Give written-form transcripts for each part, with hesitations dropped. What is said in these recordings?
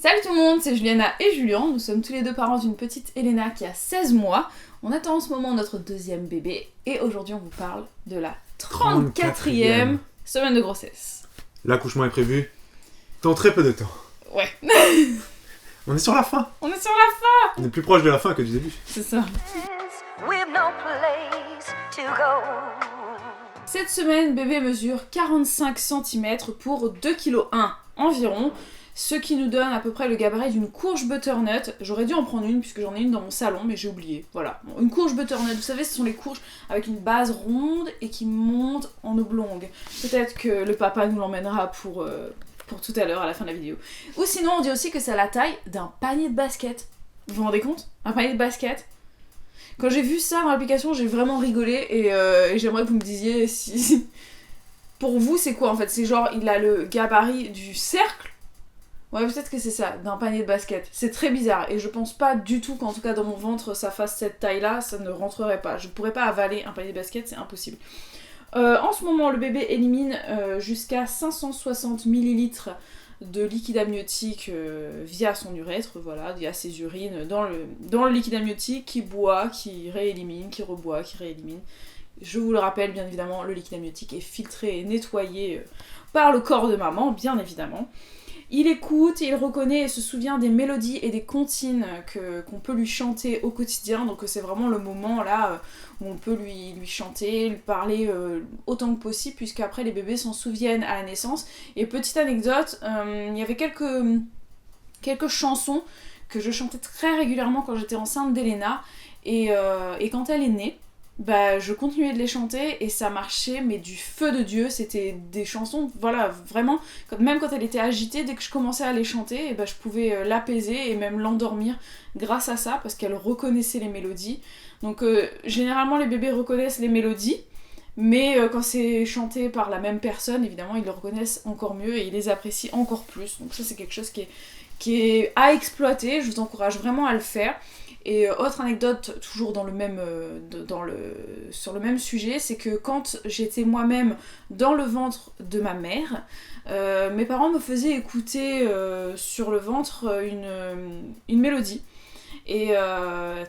Salut tout le monde, c'est Juliana et Julien. Nous sommes tous les deux parents d'une petite Elena qui a 16 mois. On attend en ce moment notre deuxième bébé et aujourd'hui on vous parle de la 34e semaine de grossesse. L'accouchement est prévu dans très peu de temps. Ouais. On est sur la fin. On est sur la fin. On est plus proche de la fin que du début. C'est ça. Cette semaine, bébé mesure 45 cm pour 2,1 kg environ. Ce qui nous donne à peu près le gabarit d'une courge butternut. J'aurais dû en prendre une puisque j'en ai une dans mon salon mais j'ai oublié. Voilà, une courge butternut, vous savez ce sont les courges avec une base ronde et qui montent en oblongue. Peut-être que le papa nous l'emmènera pour tout à l'heure à la fin de la vidéo. Ou sinon on dit aussi que c'est la taille d'un panier de basket. Vous vous rendez compte? Un panier de basket. Quand j'ai vu ça dans l'application j'ai vraiment rigolé et j'aimerais que vous me disiez si... Pour vous c'est quoi en fait? C'est genre il a le gabarit du cercle. Ouais, peut-être que c'est ça, d'un panier de basket. C'est très bizarre et je pense pas du tout qu'en tout cas dans mon ventre ça fasse cette taille-là, ça ne rentrerait pas. Je pourrais pas avaler un panier de basket, c'est impossible. En ce moment, le bébé élimine jusqu'à 560 ml de liquide amniotique via son urètre, voilà, via ses urines dans le liquide amniotique qui boit, qui réélimine, qui reboit, qui réélimine. Je vous le rappelle, bien évidemment, le liquide amniotique est filtré et nettoyé par le corps de maman, bien évidemment. Il écoute, il reconnaît et se souvient des mélodies et des comptines qu'on peut lui chanter au quotidien. Donc c'est vraiment le moment là où on peut lui chanter, lui parler autant que possible, puisqu'après les bébés s'en souviennent à la naissance. Et petite anecdote, il y avait quelques chansons que je chantais très régulièrement quand j'étais enceinte d'Elena. Et quand elle est née, bah je continuais de les chanter et ça marchait mais du feu de Dieu. C'était des chansons, voilà, vraiment, même quand elle était agitée, dès que je commençais à les chanter, et bah, je pouvais l'apaiser et même l'endormir grâce à ça parce qu'elle reconnaissait les mélodies. Donc généralement les bébés reconnaissent les mélodies, mais quand c'est chanté par la même personne, évidemment ils le reconnaissent encore mieux et ils les apprécient encore plus. Donc ça c'est quelque chose qui est à exploiter, je vous encourage vraiment à le faire. Et autre anecdote, toujours sur le même sujet, c'est que quand j'étais moi-même dans le ventre de ma mère, mes parents me faisaient écouter sur le ventre une mélodie. Et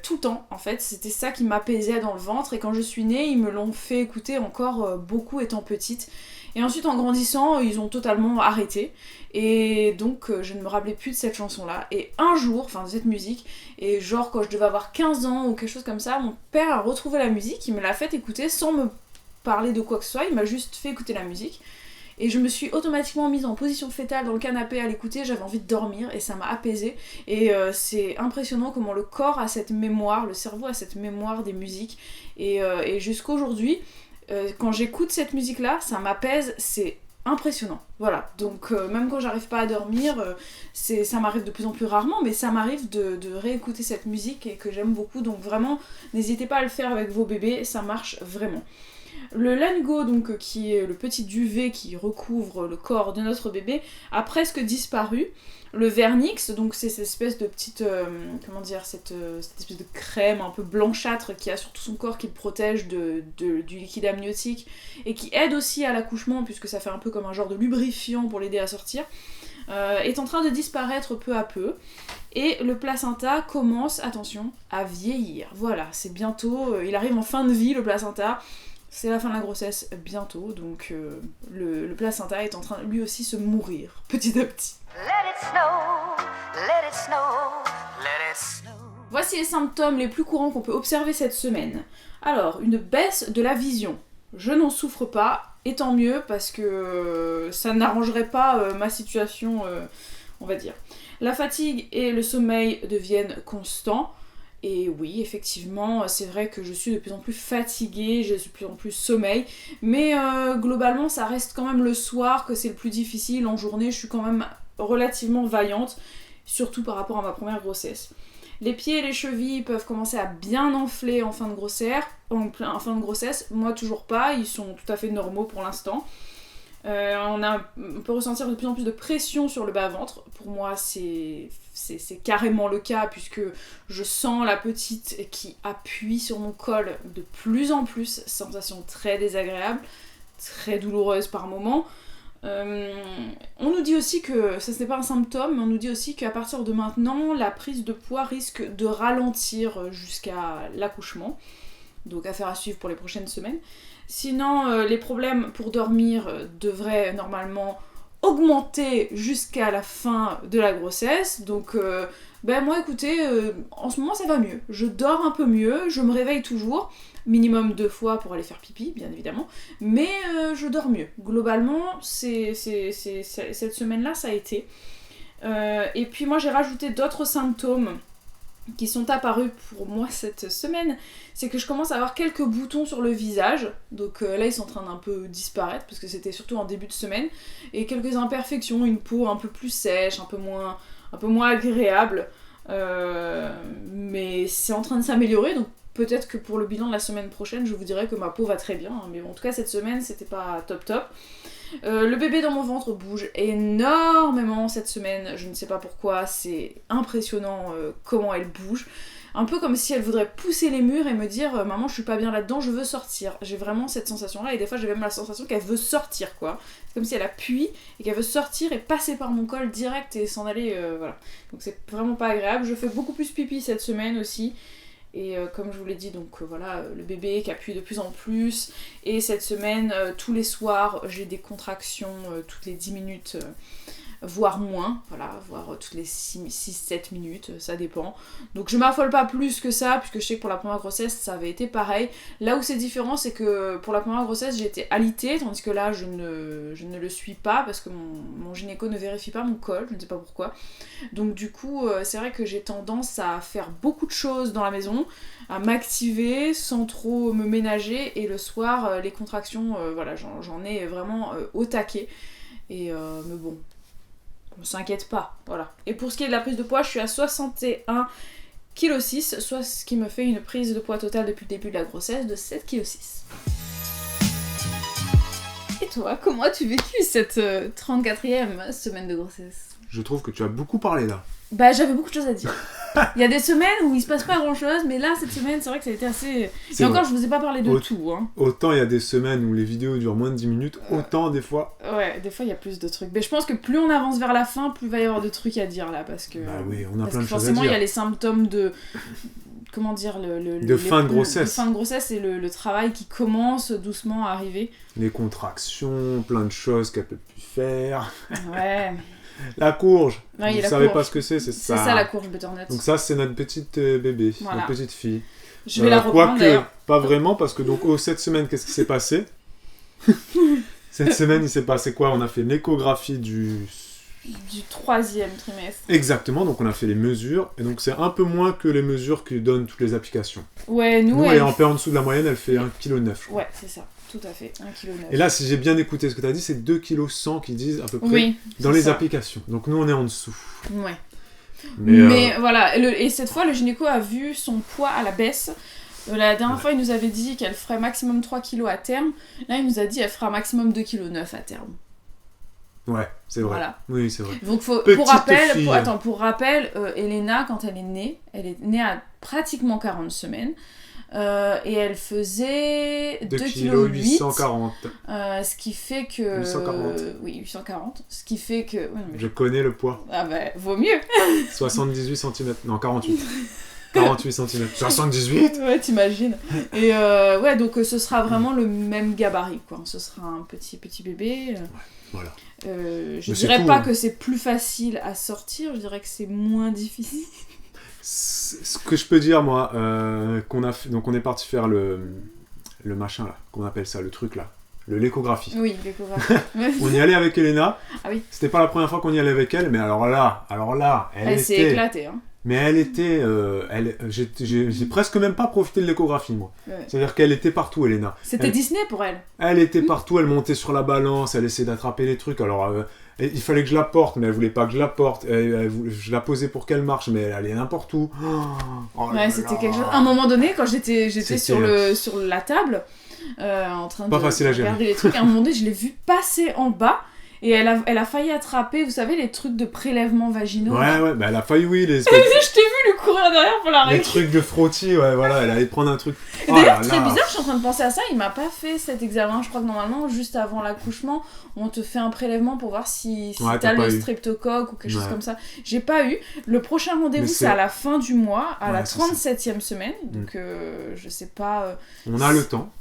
tout le temps, en fait, c'était ça qui m'apaisait dans le ventre. Et quand je suis née, ils me l'ont fait écouter encore beaucoup étant petite. Et ensuite, en grandissant, ils ont totalement arrêté. Et donc, je ne me rappelais plus de cette chanson-là. Et un jour, enfin de cette musique, et genre quand je devais avoir 15 ans ou quelque chose comme ça, mon père a retrouvé la musique, il me l'a fait écouter sans me parler de quoi que ce soit, il m'a juste fait écouter la musique. Et je me suis automatiquement mise en position fétale dans le canapé à l'écouter, j'avais envie de dormir et ça m'a apaisée. Et c'est impressionnant comment le corps a cette mémoire, le cerveau a cette mémoire des musiques. Et jusqu'aujourd'hui, quand j'écoute cette musique-là, ça m'apaise, c'est impressionnant. Voilà, donc même quand j'arrive pas à dormir, ça m'arrive de plus en plus rarement, mais ça m'arrive de réécouter cette musique et que j'aime beaucoup. Donc vraiment, n'hésitez pas à le faire avec vos bébés, ça marche vraiment. Le Lanigo, donc, qui est le petit duvet qui recouvre le corps de notre bébé, a presque disparu. Le vernix, donc c'est cette espèce de petite, cette espèce de crème un peu blanchâtre qui a sur tout son corps qui le protège du liquide amniotique et qui aide aussi à l'accouchement puisque ça fait un peu comme un genre de lubrifiant pour l'aider à sortir, est en train de disparaître peu à peu. Et le placenta commence, attention, à vieillir. Voilà, c'est bientôt, il arrive en fin de vie le placenta. C'est la fin de la grossesse bientôt, donc le placenta est en train lui aussi se mourir petit à petit. Let it snow, let it snow, let it snow. Voici les symptômes les plus courants qu'on peut observer cette semaine. Alors, une baisse de la vision. Je n'en souffre pas, et tant mieux, parce que ça n'arrangerait pas ma situation, on va dire. La fatigue et le sommeil deviennent constants. Et oui, effectivement, c'est vrai que je suis de plus en plus fatiguée, j'ai de plus en plus sommeil, mais globalement, ça reste quand même le soir que c'est le plus difficile. En journée, je suis quand même relativement vaillante, surtout par rapport à ma première grossesse. Les pieds et les chevilles peuvent commencer à bien enfler en fin de grossesse. Moi, toujours pas, ils sont tout à fait normaux pour l'instant. On peut ressentir de plus en plus de pression sur le bas-ventre. Pour moi, c'est carrément le cas puisque je sens la petite qui appuie sur mon col de plus en plus. Sensation très désagréable, très douloureuse par moments. On nous dit aussi que, ça n'est pas un symptôme, mais on nous dit aussi qu'à partir de maintenant, la prise de poids risque de ralentir jusqu'à l'accouchement. Donc affaire à suivre pour les prochaines semaines. Sinon, les problèmes pour dormir devraient normalement augmenter jusqu'à la fin de la grossesse. Donc moi écoutez, en ce moment ça va mieux. Je dors un peu mieux, je me réveille toujours, minimum 2 fois pour aller faire pipi, bien évidemment, mais je dors mieux. Globalement, cette semaine-là, ça a été. Et puis moi j'ai rajouté d'autres symptômes qui sont apparus pour moi cette semaine, c'est que je commence à avoir quelques boutons sur le visage, donc là ils sont en train d'un peu disparaître, parce que c'était surtout en début de semaine, et quelques imperfections, une peau un peu plus sèche, un peu moins agréable, mais c'est en train de s'améliorer, donc peut-être que pour le bilan de la semaine prochaine, je vous dirai que ma peau va très bien, hein, mais bon, en tout cas cette semaine c'était pas top. Le bébé dans mon ventre bouge énormément cette semaine, je ne sais pas pourquoi, c'est impressionnant comment elle bouge. Un peu comme si elle voudrait pousser les murs et me dire maman je suis pas bien là-dedans, je veux sortir. J'ai vraiment cette sensation là et des fois j'ai même la sensation qu'elle veut sortir quoi. C'est comme si elle appuie et qu'elle veut sortir et passer par mon col direct et s'en aller, voilà. Donc c'est vraiment pas agréable. Je fais beaucoup plus pipi cette semaine aussi. Et comme je vous l'ai dit, donc voilà, le bébé qui appuie de plus en plus. Et cette semaine, tous les soirs, j'ai des contractions toutes les 10 minutes, voire moins. Voilà, voire toutes les 6-7 minutes, ça dépend. Donc je m'affole pas plus que ça, puisque je sais que pour la première grossesse, ça avait été pareil. Là où c'est différent, c'est que pour la première grossesse, j'ai été alitée, tandis que là, je ne le suis pas, parce que mon gynéco ne vérifie pas mon col, je ne sais pas pourquoi. Donc du coup, c'est vrai que j'ai tendance à faire beaucoup de choses dans la maison, à m'activer sans trop me ménager, et le soir, les contractions, voilà, j'en ai vraiment au taquet. Et mais bon, on s'inquiète pas, voilà. Et pour ce qui est de la prise de poids, je suis à 61,6 kg, soit ce qui me fait une prise de poids totale depuis le début de la grossesse de 7,6 kg. Et toi, comment as-tu vécu cette 34e semaine de grossesse ? Je trouve que tu as beaucoup parlé là. Bah j'avais beaucoup de choses à dire. Il y a des semaines où il se passe pas grand chose, mais là cette semaine c'est vrai que ça a été assez... Et encore je vous ai pas parlé de tout. Hein. Autant il y a des semaines où les vidéos durent moins de 10 minutes, autant des fois... Ouais, des fois il y a plus de trucs. Mais je pense que plus on avance vers la fin, plus il va y avoir de trucs à dire là, parce que... Bah oui, on a plein de choses à dire. Forcément il y a les symptômes de... Comment dire fin de grossesse. De fin de grossesse et le travail qui commence doucement à arriver. Les contractions, plein de choses qu'elle peut plus faire. Ouais... La courge, ouais, vous savez pas ce que c'est ça. C'est ça la courge butternut. Donc ça c'est notre petite bébé, voilà. notre petite fille. Je vais la reprendre d'ailleurs. Pas vraiment parce que donc cette semaine qu'est-ce qui s'est passé? Cette semaine il s'est passé quoi? On a fait l'échographie du 3e trimestre. Exactement, donc on a fait les mesures et donc c'est un peu moins que les mesures que donnent toutes les applications. Ouais, nous elle est un peu en dessous de la moyenne, elle fait 1,9 kg. Ouais, c'est ça. Tout à fait, 1,9 kg. Et là, si j'ai bien écouté ce que tu as dit, c'est 2,1 kg qu'ils disent à peu près oui, dans les applications. Donc nous, on est en dessous. Ouais. Mais voilà, et cette fois, le gynéco a vu son poids à la baisse. La dernière fois, il nous avait dit qu'elle ferait maximum 3 kg à terme. Là, il nous a dit qu'elle fera maximum 2,9 kg à terme. Ouais, c'est vrai. Voilà. Oui, c'est vrai. Donc, pour rappel, Elena, quand elle est née à pratiquement 40 semaines. Et elle faisait 2,8 kg. Ce qui fait que... 840. Oui, 840. Ce qui fait que... Ouais, je connais le poids. Ah bah, vaut mieux. 78 cm. Non, 48. 48 cm. 78. Ouais, t'imagines. Et ouais, donc ce sera vraiment le même gabarit, quoi. Ce sera un petit bébé. Ouais, voilà. Je dirais pas que c'est plus facile à sortir, je dirais que c'est moins difficile. Ce que je peux dire, moi, qu'on a fait, donc on est parti faire le machin là, qu'on appelle ça, le truc là, l'échographie. Oui, l'échographie. On y allait avec Elena. Ah oui. C'était pas la première fois qu'on y allait avec elle, mais alors là, elle s'est éclatée, hein. Mais elle était, j'ai presque même pas profité de l'échographie, moi. Ouais. C'est-à-dire qu'elle était partout, Elena. C'était Disney pour elle. Elle était partout, elle montait sur la balance, elle essayait d'attraper les trucs. Alors, il fallait que je la porte, mais elle voulait pas que je la porte. Je la posais pour qu'elle marche, mais elle allait n'importe où. Oh ouais, c'était quelque chose. À un moment donné, quand j'étais sur la table, en train de regarder les trucs, à un moment donné, je l'ai vue passer en bas. Et elle a failli attraper, vous savez, les trucs de prélèvement vaginaux. Ouais, bah elle a failli, oui, Je t'ai vu lui courir derrière pour la les trucs de frottis, ouais, voilà, elle allait prendre un truc. Et d'ailleurs, très bizarre, je suis en train de penser à ça, il m'a pas fait cet examen. Je crois que normalement, juste avant l'accouchement, on te fait un prélèvement pour voir si t'as le streptocoque ou quelque chose comme ça. J'ai pas eu. Le prochain rendez-vous, c'est à la fin du mois, à la 37e semaine. Donc, je sais pas. On a le temps.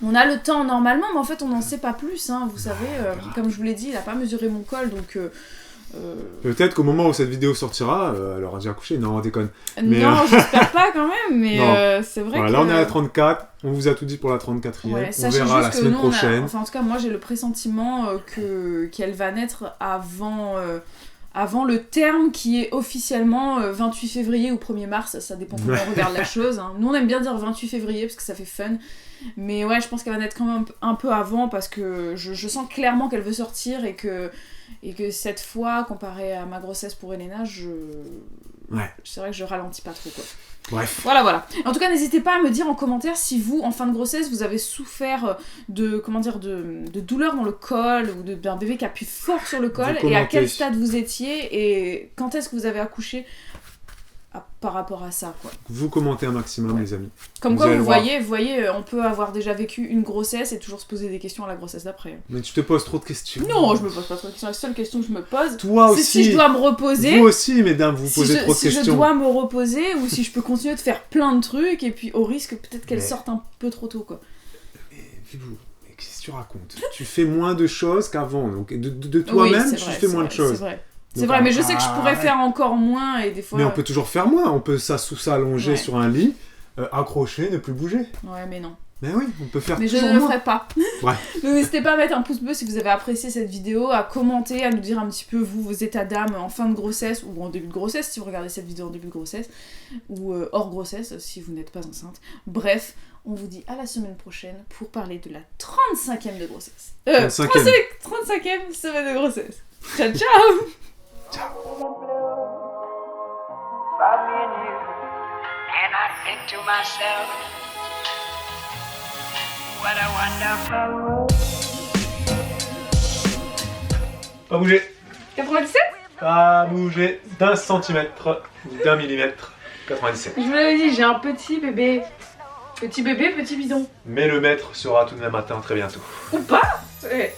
On a le temps normalement, mais en fait, on n'en sait pas plus. Hein. Vous savez, comme je vous l'ai dit, il a pas mesuré mon col, donc. Peut-être qu'au moment où cette vidéo sortira, elle aura déjà accouché. Non, on déconne. Mais, non, j'espère pas quand même, mais c'est vrai que... Là, on est à la 34, on vous a tout dit pour la 34e, ouais, on verra la semaine prochaine. Enfin, en tout cas, moi, j'ai le pressentiment qu'elle va naître avant le terme qui est officiellement 28 février ou 1er mars, ça dépend comment on regarde la chose. Hein. Nous, on aime bien dire 28 février parce que ça fait fun. Mais ouais, je pense qu'elle va naître quand même un peu avant parce que je sens clairement qu'elle veut sortir et que cette fois, comparé à ma grossesse pour Elena, c'est vrai que je ralentis pas trop, quoi. Bref. Voilà. En tout cas, n'hésitez pas à me dire en commentaire si vous, en fin de grossesse, vous avez souffert de douleurs dans le col ou d'un bébé qui appuie fort sur le col et à quel stade vous étiez et quand est-ce que vous avez accouché par rapport à ça, quoi. Vous commentez un maximum, les amis. Comme quoi, vous voyez, on peut avoir déjà vécu une grossesse et toujours se poser des questions à la grossesse d'après. Mais tu te poses trop de questions. Non, je me pose pas trop de questions. La seule question que je me pose, toi aussi, c'est si je dois me reposer. Vous aussi, mesdames, vous posez trop de questions. Si je dois me reposer ou si je peux continuer de faire plein de trucs et puis au risque peut-être qu'elle sorte un peu trop tôt, quoi. Mais qu'est-ce que tu racontes? Tu fais moins de choses qu'avant, donc de toi-même, tu fais moins de choses. C'est vrai. C'est vrai, mais je sais que je pourrais faire encore moins et des fois... Mais on peut toujours faire moins, on peut s'allonger sur un lit, accrocher, ne plus bouger. Ouais, mais non. Mais oui, on peut faire mais toujours moins. Mais je ne le ferai pas. Ouais. Donc n'hésitez pas à mettre un pouce bleu si vous avez apprécié cette vidéo, à commenter, à nous dire un petit peu vos états d'âme en fin de grossesse ou en début de grossesse si vous regardez cette vidéo en début de grossesse, ou hors grossesse si vous n'êtes pas enceinte. Bref, on vous dit à la semaine prochaine pour parler de la 35e de grossesse. 35e semaine de grossesse. Ciao, ciao. Ciao. And I think to myself, what a wonderful world. Pas bouger. 97 ? Pas bouger d'un centimètre, d'un millimètre. 97. Je vous l'avais dit, j'ai un petit bébé. Petit bébé, petit bidon. Mais le maître sera tout de même atteint très bientôt. Ou pas ? Ouais.